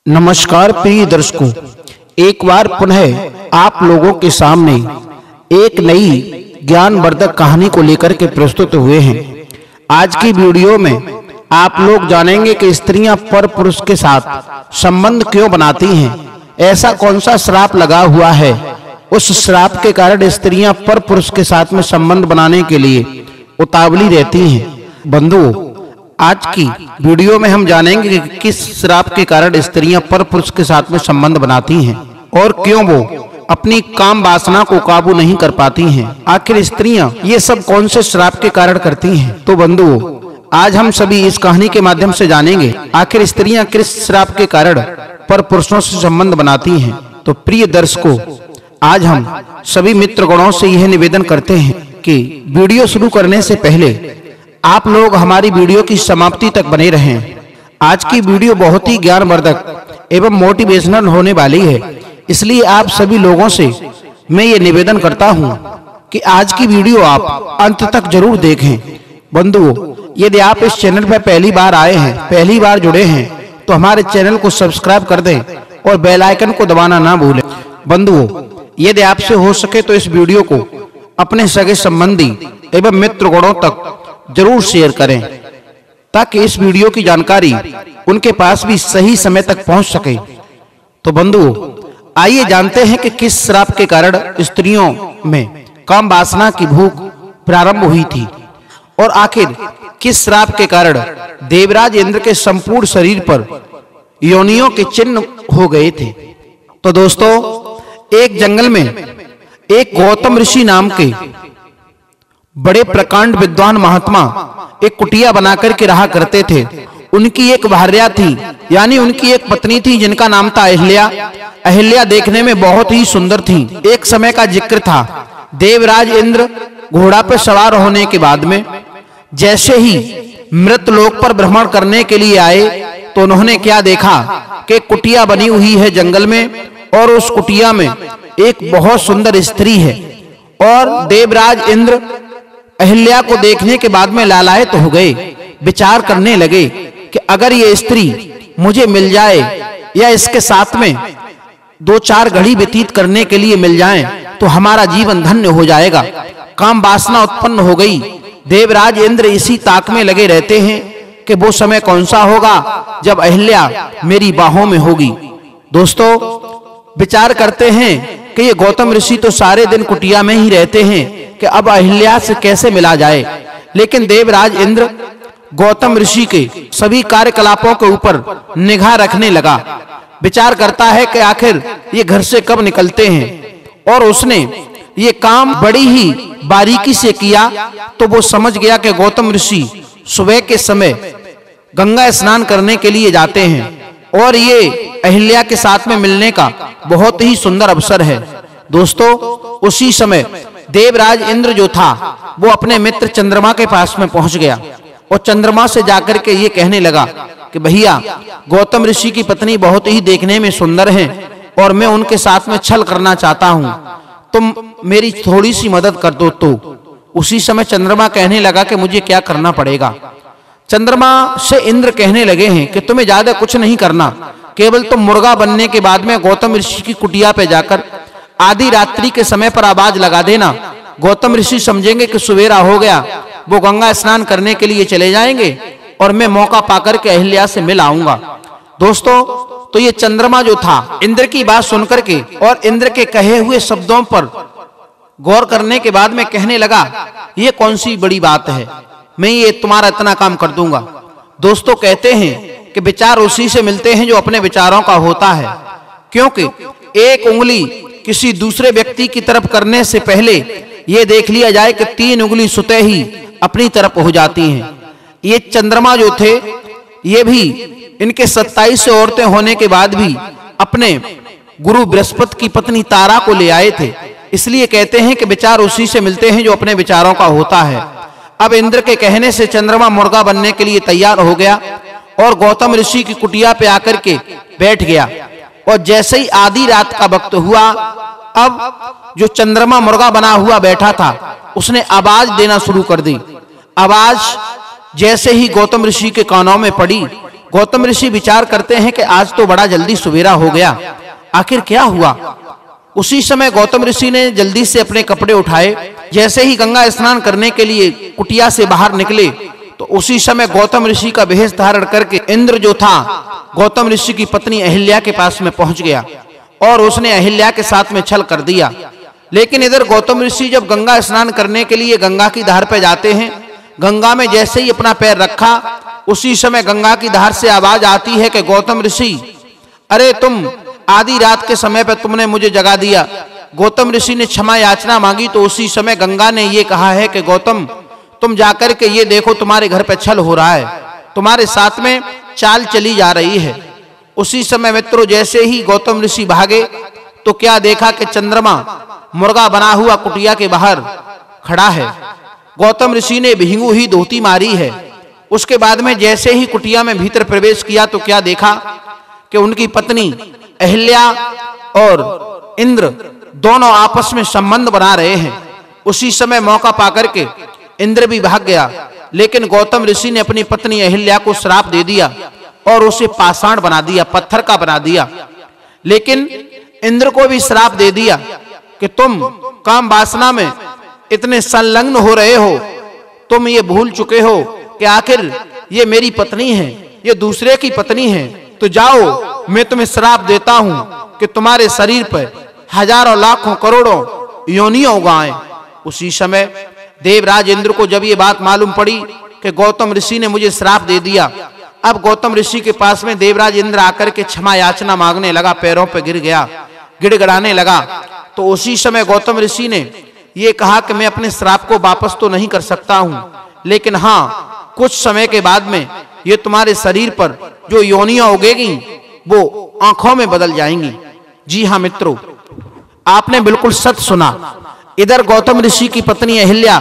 नमस्कार प्रिय दर्शकों, एक बार पुनः आप लोगों के सामने एक नई ज्ञानवर्धक कहानी को लेकर के प्रस्तुत हुए हैं। आज की वीडियो में आप लोग जानेंगे कि स्त्रियां पर पुरुष के साथ संबंध क्यों बनाती हैं, ऐसा कौन सा श्राप लगा हुआ है, उस श्राप के कारण स्त्रियां पर पुरुष के साथ में संबंध बनाने के लिए उतावली रहती हैं। बंधुओं, आज की वीडियो में हम जानेंगे कि किस श्राप के कारण स्त्रियां पर पुरुष के साथ में संबंध बनाती हैं और क्यों वो अपनी काम वासना को काबू नहीं कर पाती हैं। आखिर स्त्रियां ये सब कौन से श्राप के कारण करती हैं? तो बंधुओं, आज हम सभी इस कहानी के माध्यम से जानेंगे आखिर स्त्रियां किस श्राप के कारण पर पुरुषों से संबंध बनाती हैं। तो प्रिय दर्शकों, आज हम सभी मित्रगणों से यह निवेदन करते हैं कि वीडियो शुरू करने से पहले आप लोग हमारी वीडियो की समाप्ति तक बने रहें। आज की वीडियो बहुत ही ज्ञानवर्धक एवं मोटिवेशनल होने वाली है, इसलिए आप सभी लोगों से मैं ये निवेदन करता हूं कि आज की वीडियो आप अंत तक जरूर देखें। बंधुओं, यदि आप इस चैनल पर पहली बार आए हैं, पहली बार जुड़े हैं, तो हमारे चैनल को सब्सक्राइब कर दें और बेल आइकन को दबाना ना भूलें। बंधुओं, यदि आपसे हो सके तो इस वीडियो को अपने सगे संबंधी एवं मित्रगणों तक जरूर शेयर करें, ताकि इस वीडियो की जानकारी उनके पास भी सही समय तक पहुंच सके। तो बंधुओं, आइए जानते हैं कि किस श्राप के कारण स्त्रियों में काम वासना की भूख प्रारंभ हुई थी और आखिर किस श्राप के कारण देवराज इंद्र के संपूर्ण शरीर पर योनियों के चिन्ह हो गए थे। तो दोस्तों, एक जंगल में एक गौतम ऋषि नाम के बड़े प्रकांड विद्वान महात्मा एक कुटिया बनाकर के रहा करते थे। उनकी एक भार्या थी, यानी उनकी एक पत्नी थी जिनका नाम था अहिल्या। अहिल्या देखने में बहुत ही सुंदर थी। एक समय का जिक्र था, देवराज इंद्र घोड़ा पर सवार होने के बाद में जैसे ही मृत लोक पर भ्रमण करने के लिए आए तो उन्होंने क्या देखा कि कुटिया बनी हुई है जंगल में, और उस कुटिया में एक बहुत सुंदर स्त्री है। और देवराज इंद्र अहिल्या को देखने के बाद में लालायित हो गए, विचार करने लगे कि अगर ये स्त्री मुझे मिल जाए या इसके साथ में 2-4 घड़ी व्यतीत करने के लिए मिल जाए तो हमारा जीवन धन्य हो जाएगा। काम वासना उत्पन्न हो गई। देवराज इंद्र इसी ताक में लगे रहते हैं कि वो समय कौन सा होगा जब अहिल्या मेरी बाहों में होगी। दोस्तों, विचार करते हैं कि ये गौतम ऋषि तो सारे दिन कुटिया में ही रहते हैं कि अब अहिल्या से कैसे मिला जाए। लेकिन देवराज इंद्र गौतम ऋषि के सभी कार्यकलापों के ऊपर निगाह रखने लगा। विचार करता है कि आखिर ये घर से कब निकलते हैं, और उसने ये काम बड़ी ही बारीकी से किया। तो वो समझ गया कि गौतम ऋषि सुबह के समय गंगा स्नान करने के लिए जाते हैं और ये अहिल्या के साथ में मिलने का बहुत ही सुंदर अवसर है। दोस्तों, उसी समय देवराज इंद्र जो था वो अपने मित्र चंद्रमा के पास में पहुंच गया और चंद्रमा से जाकर के ये कहने लगा कि भैया, गौतम ऋषि की पत्नी बहुत ही देखने में सुंदर है और मैं उनके साथ में छल करना चाहता हूं, तुम मेरी थोड़ी सी मदद कर दो। तो उसी समय चंद्रमा कहने लगा कि मुझे क्या करना पड़ेगा। चंद्रमा से इंद्र कहने लगे हैं कि तुम्हें ज्यादा कुछ नहीं करना, केवल तुम मुर्गा बनने के बाद में गौतम ऋषि की कुटिया पे जाकर आधी रात्रि के समय पर आवाज लगा देना। गौतम ऋषि समझेंगे कि सवेरा हो गया, वो गंगा स्नान करने के लिए चले जाएंगे और मैं मौका पाकर के अहिल्या से मिल आऊंगा। दोस्तों, तो ये चंद्रमा जो था इंद्र की बात सुनकर के और इंद्र के कहे हुए शब्दों पर गौर करने के बाद में कहने लगा, ये कौन सी बड़ी बात है, मैं ये तुम्हारा इतना काम कर दूंगा। दोस्तों, कहते हैं कि विचार उसी से मिलते हैं जो अपने विचारों का होता है, क्योंकि एक उंगली किसी दूसरे व्यक्ति की तरफ करने से पहले ये देख लिया जाए कि 3 उंगली सुते ही अपनी तरफ हो जाती हैं। ये चंद्रमा जो थे, ये भी इनके 27 औरतें होने के बाद भी अपने गुरु बृहस्पति की पत्नी तारा को ले आए थे। इसलिए कहते हैं कि विचार उसी से मिलते हैं जो अपने विचारों का होता है। अब इंद्र के कहने से चंद्रमा मुर्गा बनने के लिए तैयार हो गया और गौतम ऋषि की कुटिया पे आकर के बैठ गया। और जैसे ही आधी रात का वक्त हुआ, अब जो चंद्रमा मुर्गा बना हुआ बैठा था उसने आवाज देना शुरू कर दी। आवाज जैसे ही गौतम ऋषि के कानों में पड़ी गौतम ऋषि विचार करते हैं कि आज तो बड़ा जल्दी सवेरा हो गया, आखिर क्या हुआ। उसी समय गौतम ऋषि ने जल्दी से अपने कपड़े उठाए। जैसे ही गंगा स्नान करने के लिए कुटिया से बाहर निकले तो उसी समय गौतम ऋषि का वेश धारण करके इंद्र जो था गौतम ऋषि की पत्नी अहिल्या के पास में पहुंच गया और उसने अहिल्या के साथ में छल कर दिया। लेकिन इधर गौतम ऋषि जब गंगा स्नान करने के लिए गंगा की धार पे जाते हैं, गंगा में जैसे ही अपना पैर रखा उसी समय गंगा की धार से आवाज आती है कि गौतम ऋषि, अरे तुम आधी रात के समय पर तुमने मुझे जगा दिया। गौतम ऋषि ने क्षमा याचना मांगी तो उसी समय गंगा ने ये कहा है कि गौतम, तुम जाकर के ये देखो तुम्हारे घर पे छल हो रहा है, तुम्हारे साथ में चाल चली जा रही है। उसी समय मित्रों जैसे ही गौतम ऋषि भागे तो क्या देखा कि चंद्रमा मुर्गा बना हुआ कुटिया के बाहर खड़ा है। गौतम ऋषि ने भिंगू ही धोती मारी है। उसके बाद में जैसे ही कुटिया में भीतर प्रवेश किया तो क्या देखा कि उनकी पत्नी अहिल्या और इंद्र दोनों आपस में संबंध बना रहे हैं। उसी समय मौका पाकर के इंद्र भी भाग गया, लेकिन गौतम ऋषि ने अपनी पत्नी अहिल्या को श्राप दे दिया और उसे पाषाण बना दिया, पत्थर का बना दिया। लेकिन इंद्र को भी श्राप दे दिया कि तुम काम वासना में इतने संलग्न हो रहे हो, तुम ये भूल चुके हो कि आखिर ये मेरी पत्नी है, ये दूसरे की पत्नी है। तो जाओ, मैं तुम्हें श्राप देता हूं कि तुम्हारे शरीर पर हजारों लाखों करोड़ों योनियां उगाएं। उसी समय देवराज इंद्र को जब ये बात मालूम पड़ी कि गौतम ऋषि ने मुझे श्राप दे दिया, अब गौतम ऋषि के पास में देवराज इंद्र आकर के क्षमा याचना मांगने लगा, पैरों पे गिर गया, गिड़गिड़ाने लगा। तो उसी समय गौतम ऋषि ने ये कहा कि मैं अपने श्राप को वापस तो नहीं कर सकता हूं, लेकिन हाँ कुछ समय के बाद में ये तुम्हारे शरीर पर जो योनियां उगेगी वो आंखों में बदल जाएंगी। जी हाँ मित्रों, आपने बिल्कुल सच सुना। इधर गौतम ऋषि की पत्नी अहिल्या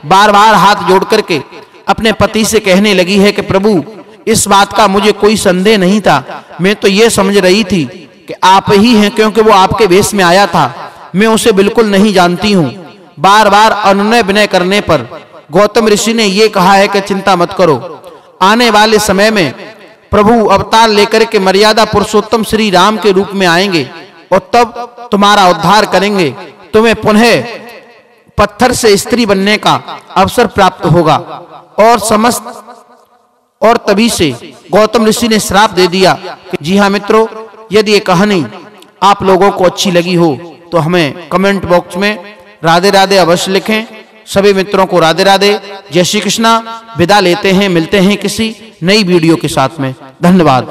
बार बार हाथ जोड़ करके अपने पति से कहने लगी है कि प्रभु, इस बात का मुझे कोई संदेह नहीं था, मैं तो ये समझ रही थी कि आप ही हैं, क्योंकि वो आपके वेश में आया था, मैं उसे बिल्कुल नहीं जानती हूँ। बार बार अनुनय विनय करने पर गौतम ऋषि ने ये कहा है कि चिंता मत करो, आने वाले समय में प्रभु अवतार लेकर के मर्यादा पुरुषोत्तम श्री राम के रूप में आएंगे और तब तुम्हारा उद्धार करेंगे, तुम्हें पुनः पत्थर से स्त्री बनने का अवसर प्राप्त होगा। और तभी से गौतम ऋषि ने श्राप दे दिया। जी हाँ मित्रों, यदि ये कहानी आप लोगों को अच्छी लगी हो तो हमें कमेंट बॉक्स में राधे राधे अवश्य लिखें। सभी मित्रों को राधे राधे, जय श्री कृष्णा। विदा लेते हैं, मिलते हैं किसी नई वीडियो के साथ में। धन्यवाद।